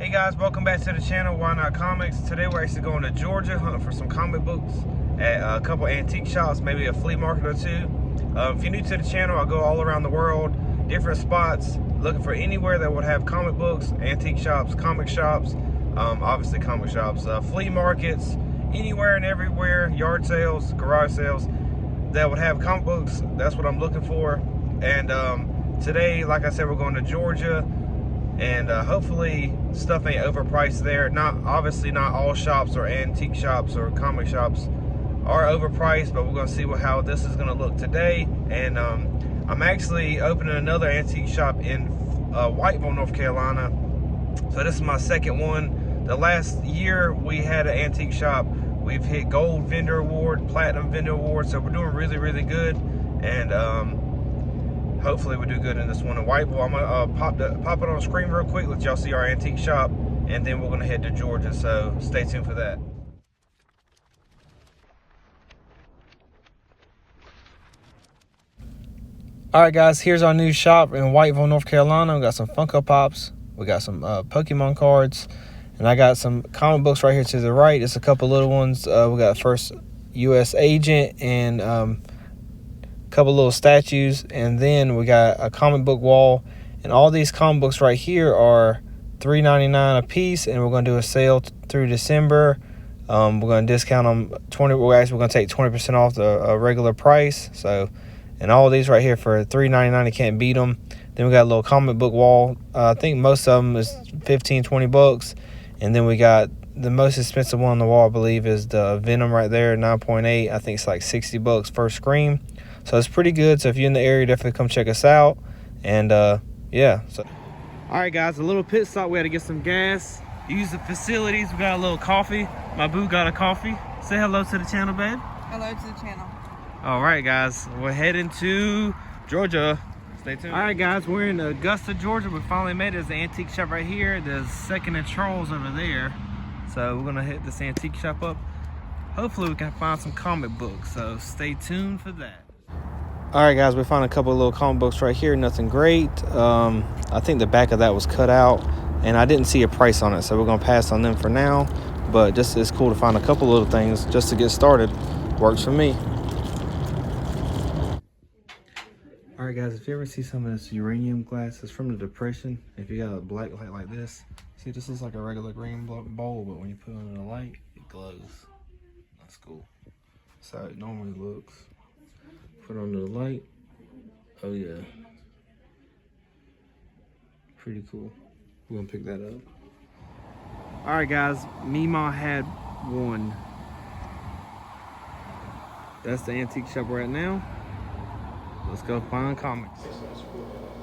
Hey guys, welcome back to the channel, Why Not Comics. Today we're actually going to Georgia, hunting for some comic books at a couple antique shops, maybe a flea market or two. If you're new to the channel, I go all around the world, different spots, looking for anywhere that would have comic books, antique shops, comic shops, obviously comic shops, flea markets, anywhere and everywhere, yard sales, garage sales, that would have comic books. That's what I'm looking for. And today, like I said, we're going to Georgia. And hopefully stuff ain't overpriced there. Obviously not all shops or antique shops or comic shops are overpriced, but we're gonna see how this is gonna look today. And I'm actually opening another antique shop in Whiteville, North Carolina. So this is my second one. The last year we had an antique shop. We've hit gold vendor award, platinum vendor award, so we're doing really, really good. And hopefully we do good in this one in Whiteville. I'm gonna pop it on the screen real quick, let y'all see our antique shop, and then we're gonna head to Georgia, so stay tuned for that. All right guys, here's our new shop in Whiteville, North Carolina. We got some Funko Pops, we got some Pokemon cards, and I got some comic books right here to the right. It's a couple little ones. We got first U.S. agent and couple little statues, and then we got a comic book wall, and all these comic books right here are $3.99 a piece, and we're going to do a sale through December. We're going to discount them we're going to take 20% off the regular price. So, and all of these right here for $3.99, you can't beat them. Then we got a little comic book wall. I think most of them is 15-20 bucks, and then we got the most expensive one on the wall, I believe, is the Venom right there, 9.8. I think it's like 60 bucks first Scream. So it's pretty good. So if you're in the area, definitely come check us out. And yeah. So, all right, guys, a little pit stop. We had to get some gas. Use the facilities. We got a little coffee. My boo got a coffee. Say hello to the channel, babe. Hello to the channel. All right, guys, we're heading to Georgia. Stay tuned. All right, guys, we're in Augusta, Georgia. We finally made it. There's an antique shop right here. There's Second and Charles over there. So we're gonna hit this antique shop up. Hopefully we can find some comic books. So stay tuned for that. All right, guys, we found a couple of little comic books right here. Nothing great. I think the back of that was cut out, and I didn't see a price on it, so we're gonna pass on them for now. But just it's cool to find a couple little things just to get started. Works for me. All right, guys, if you ever see some of this uranium glass, it's from the Depression. If you got a black light like this, see, this is like a regular green bowl, but when you put it on the light, it glows. That's cool. That's how it normally looks. Put it under the light. Oh yeah, pretty cool. We're gonna pick that up. All right, guys, Mima had one. That's the antique shop we're at now. Let's go find comics.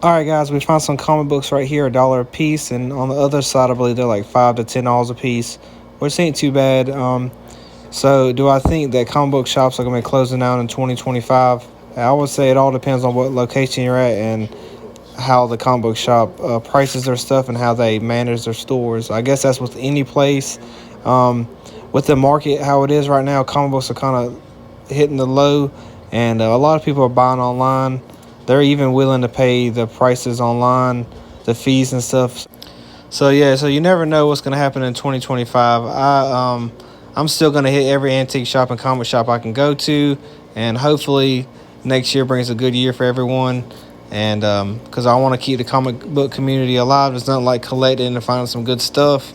All right, guys, we found some comic books right here, $1 a piece, and on the other side, I believe they're like $5 to $10 a piece, which ain't too bad. So do I think that comic book shops are gonna be closing down in 2025? I would say it all depends on what location you're at and how the comic book shop prices their stuff and how they manage their stores. I guess that's with any place. With the market, how it is right now, comic books are kind of hitting the low, and a lot of people are buying online. They're even willing to pay the prices online, the fees and stuff. So yeah, so you never know what's going to happen in 2025. I'm still going to hit every antique shop and comic shop I can go to, and hopefully next year brings a good year for everyone. And because I want to keep the comic book community alive. There's nothing like collecting and finding some good stuff,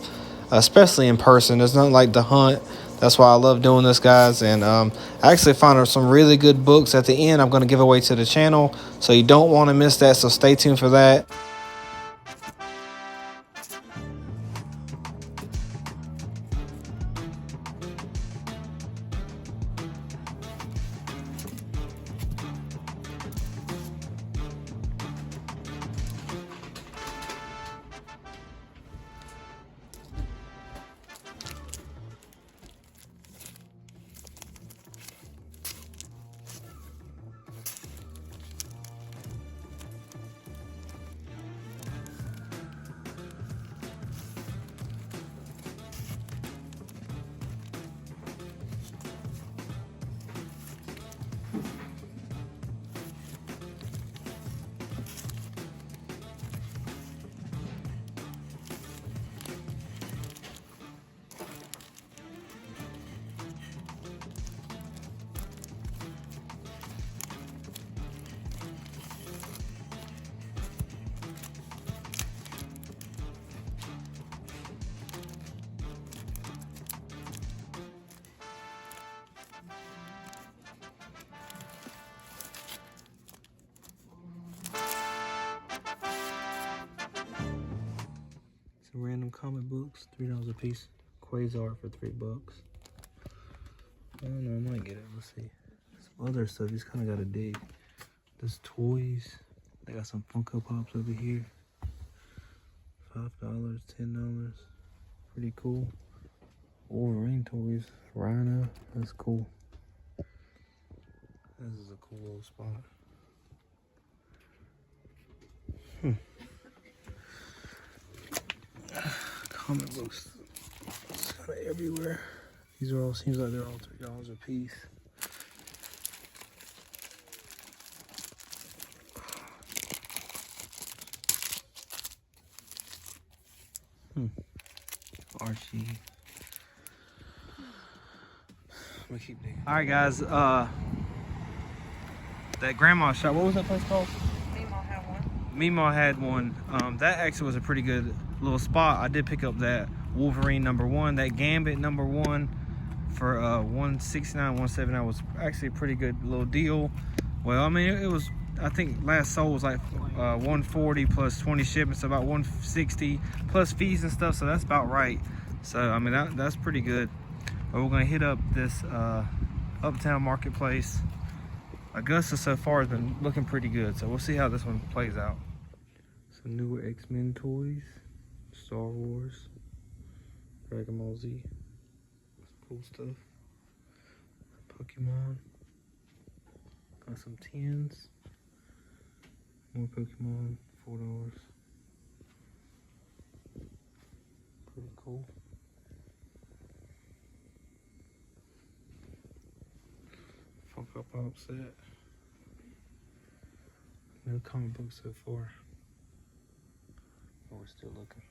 especially in person. There's nothing like the hunt. That's why I love doing this, guys. And I actually found some really good books at the end I'm going to give away to the channel, so you don't want to miss that. So stay tuned for that. Some random comic books, $3 a piece. Quasar for $3. I don't know, I might get it. Let's see. Some other stuff, you just kind of gotta dig. There's toys. They got some Funko Pops over here. $5, $10. Pretty cool. Wolverine toys. Rhino. That's cool. This is a cool little spot. Comic books. It's kind of everywhere. These are all, seems like they're all $3 a piece. Archie. I'm gonna keep digging. All right, guys. That grandma shop. What was that place called? Meemaw had one. Meemaw had one. That actually was a pretty good little spot. I did pick up that Wolverine #1, that Gambit #1 for $169, $179 was actually a pretty good little deal. Well, I mean, it was. I think last sold was like $140 plus 20 shipments, so about $160 plus fees and stuff. So that's about right. So I mean, that's pretty good. But we're gonna hit up this Uptown Marketplace. Augusta so far has been looking pretty good, so we'll see how this one plays out. Some newer X-Men toys, Star Wars, Dragon Ball Z, cool stuff. Pokemon, got some tins, more Pokemon, $4. Pretty cool. Funko Pop set. No comic books so far. But we're still looking.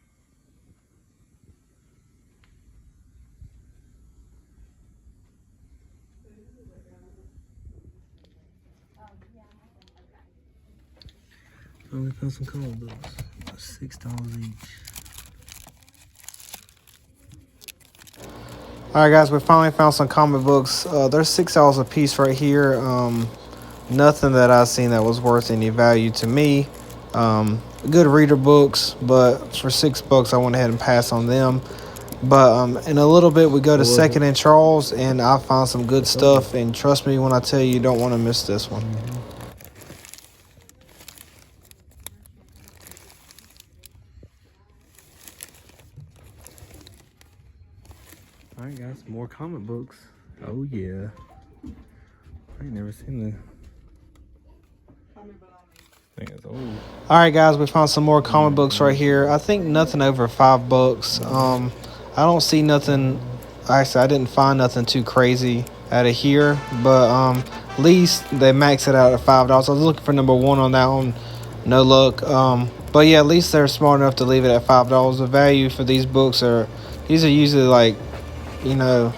Oh, we found some comic books. $6 each. Alright guys, we finally found some comic books. They're $6 a piece right here. Nothing that I've seen that was worth any value to me. Good reader books, but for $6 I went ahead and passed on them. But in a little bit we go to Second and Charles, and I found some good stuff, and trust me when I tell you, you don't want to miss this one. Alright guys, more comic books. Oh yeah. I ain't never seen the thing. It's old. Alright guys, we found some more comic books right here. I think nothing over $5. I don't see nothing. Actually, I didn't find nothing too crazy out of here, but at least they max it out at $5. I was looking for #1 on that one. No luck. But yeah, at least they're smart enough to leave it at $5. The value for these books are usually like, you know,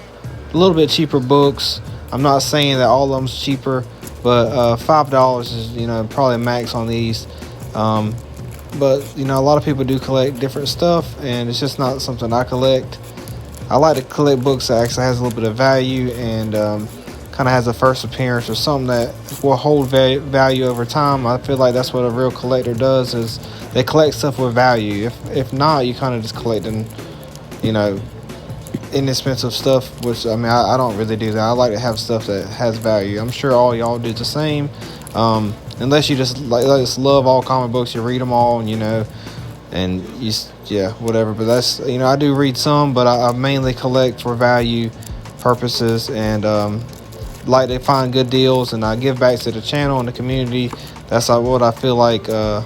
a little bit cheaper books. I'm not saying that all of them's cheaper, but $5 is, you know, probably max on these. But you know, a lot of people do collect different stuff, and it's just not something I collect. I like to collect books that actually has a little bit of value and kind of has a first appearance or something that will hold value over time. I feel like that's what a real collector does, is they collect stuff with value. If not, you kind of just collecting, you know, inexpensive stuff, which I mean, I don't really do that. I like to have stuff that has value. I'm sure all y'all do the same, unless you just love all comic books. You read them all, and you know, and yeah, whatever. But that's, you know, I do read some, but I mainly collect for value purposes, and like to find good deals, and I give back to the channel and the community. That's what I feel like a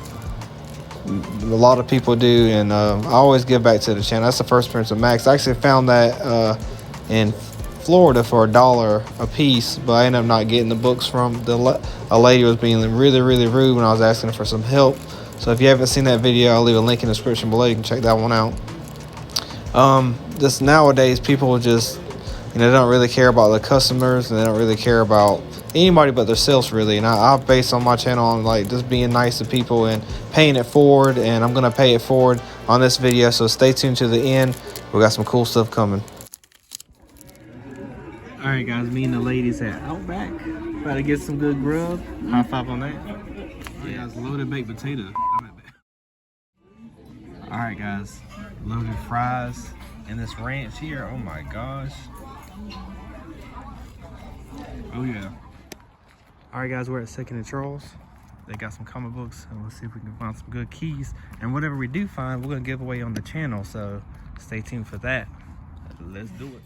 lot of people do, and I always give back to the channel. That's the first appearance of Max. I actually found that in Florida for $1 a piece, but I ended up not getting the books from a lady was being really rude when I was asking for some help. So if you haven't seen that video, I'll leave a link in the description below. You can check that one out. Just nowadays, people just, you know, they don't really care about the customers, and they don't really care about anybody but themselves, really. And I base on my channel on like just being nice to people and paying it forward, and I'm gonna pay it forward on this video, so stay tuned to the end. We got some cool stuff coming. All right guys, me and the ladies at Outback about to get some good grub. High five on that. All right guys, loaded baked potato. All right, guys, loaded fries in this ranch here. Oh my gosh. Oh yeah. All right, guys, we're at 2nd and Charles. They got some comic books, and let's see if we can find some good keys. And whatever we do find, we're gonna give away on the channel, so stay tuned for that. Let's do it.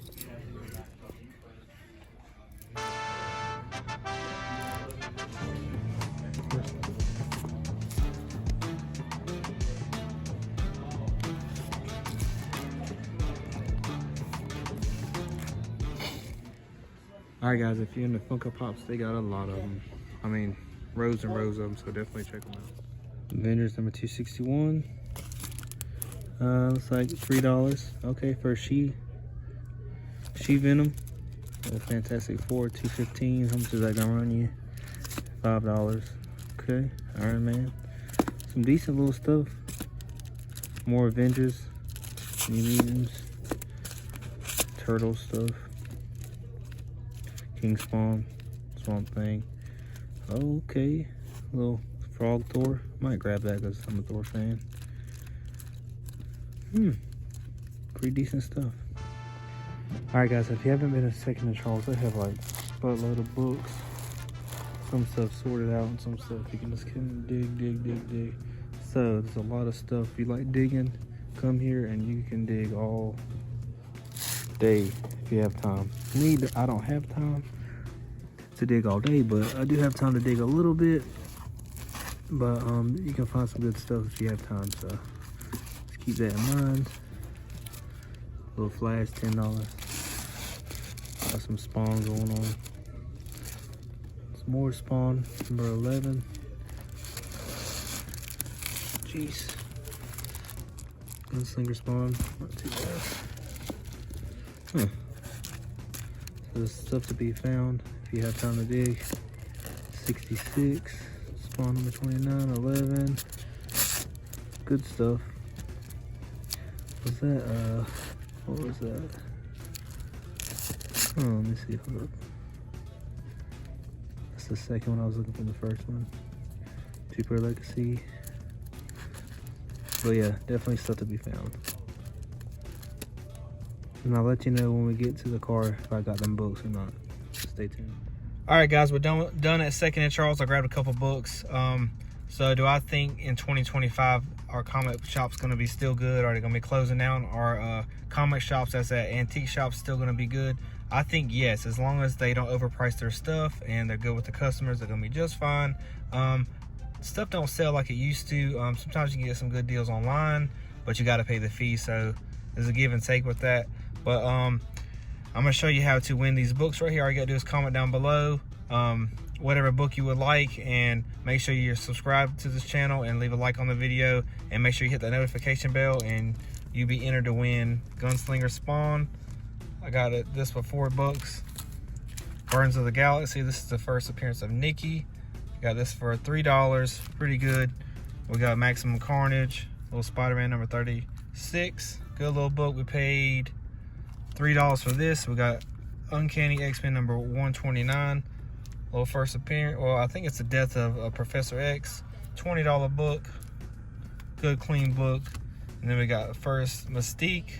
All right, guys, if you're into Funko Pops, they got a lot of them. I mean, rows and rows of them, so definitely check them out. Avengers number 261. Looks like $3. Okay, for She Venom. Fantastic Four, $2.15. How much is that gonna run you? $5. Okay, Iron Man. Some decent little stuff. More Avengers. New Mutants. Turtle stuff. King Spawn, Swamp Thing. Okay, little Frog Thor. Might grab that because I'm a Thor fan. Pretty decent stuff. Alright, guys, if you haven't been to 2nd and Charles, they have like a buttload of books. Some stuff sorted out and some stuff you can just come dig. So there's a lot of stuff. If you like digging, come here and you can dig all day if you have time. Me, I don't have time to dig all day, but I do have time to dig a little bit. But you can find some good stuff if you have time, so just keep that in mind. Little flash, $10. Got some Spawn going on. Some more Spawn, number 11. Jeez. Gunslinger Spawn, not too bad. So there's stuff to be found if you have time to dig. 66, Spawn number 29, 11. Good stuff. Was that, what was that? Oh, let me see, hold up. That's the second one. I was looking for the first one. Super Legacy. But yeah, definitely stuff to be found. And I'll let you know when we get to the car if I got them books or not. Stay tuned. All right, guys, we're done at 2nd and Charles. I grabbed a couple books. So do I think in 2025 our comic shop's going to be still good? Are they going to be closing down? Our comic shops that's at antique shops still going to be good? I think yes, as long as they don't overprice their stuff and they're good with the customers, they're going to be just fine. Stuff don't sell like it used to. Sometimes you can get some good deals online, but you got to pay the fee. So there's a give and take with that. But I'm going to show you how to win these books right here. All you got to do is comment down below whatever book you would like, and make sure you're subscribed to this channel and leave a like on the video, and make sure you hit that notification bell, and you'll be entered to win Gunslinger Spawn. I got this for $4. Burns of the Galaxy. This is the first appearance of Nikki. Got this for $3. Pretty good. We got Maximum Carnage. Little Spider-Man number 36. Good little book. We paid $3 for this. We got Uncanny X-Men number 129. Little first appearance. Well, I think it's the death of Professor X. $20 book. Good clean book. And then we got first Mystique.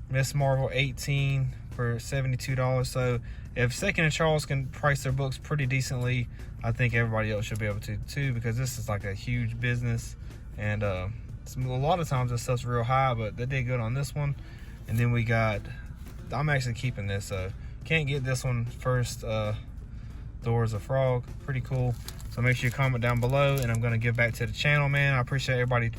Miss Marvel 18 for $72. So if 2nd and Charles can price their books pretty decently, I think everybody else should be able to too, because this is like a huge business. And a lot of times this stuff's real high, but they did good on this one. And then we got, I'm actually keeping this, so can't get this one first. Doors of Frog, pretty cool. So make sure you comment down below, and I'm going to give back to the channel, man. I appreciate everybody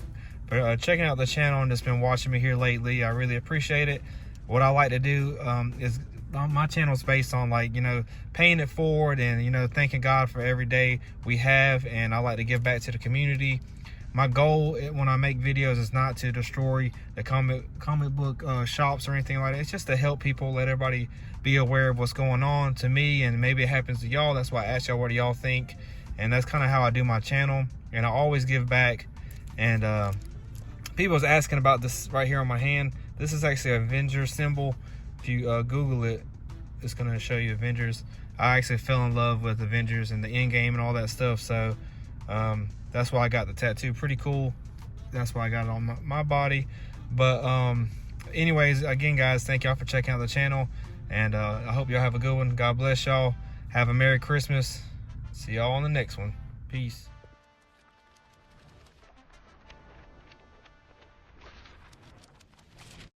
for checking out the channel and just been watching me here lately. I really appreciate it. What I like to do is, my channel is based on, like, you know, paying it forward and, you know, thanking God for every day we have, and I like to give back to the community. My goal when I make videos is not to destroy the comic book shops or anything like that. It's just to help people, let everybody be aware of what's going on to me, and maybe it happens to y'all. That's why I ask y'all, what do y'all think? And that's kind of how I do my channel, and I always give back. And people was asking about this right here on my hand. This is actually an Avengers symbol. If you Google it, it's going to show you Avengers. I actually fell in love with Avengers and the Endgame and all that stuff, so that's why I got the tattoo. Pretty cool. that's why I got it on my body. But anyways, again, guys, thank y'all for checking out the channel, and I hope y'all have a good one. God bless y'all. Have a Merry Christmas. See y'all on the next one. Peace.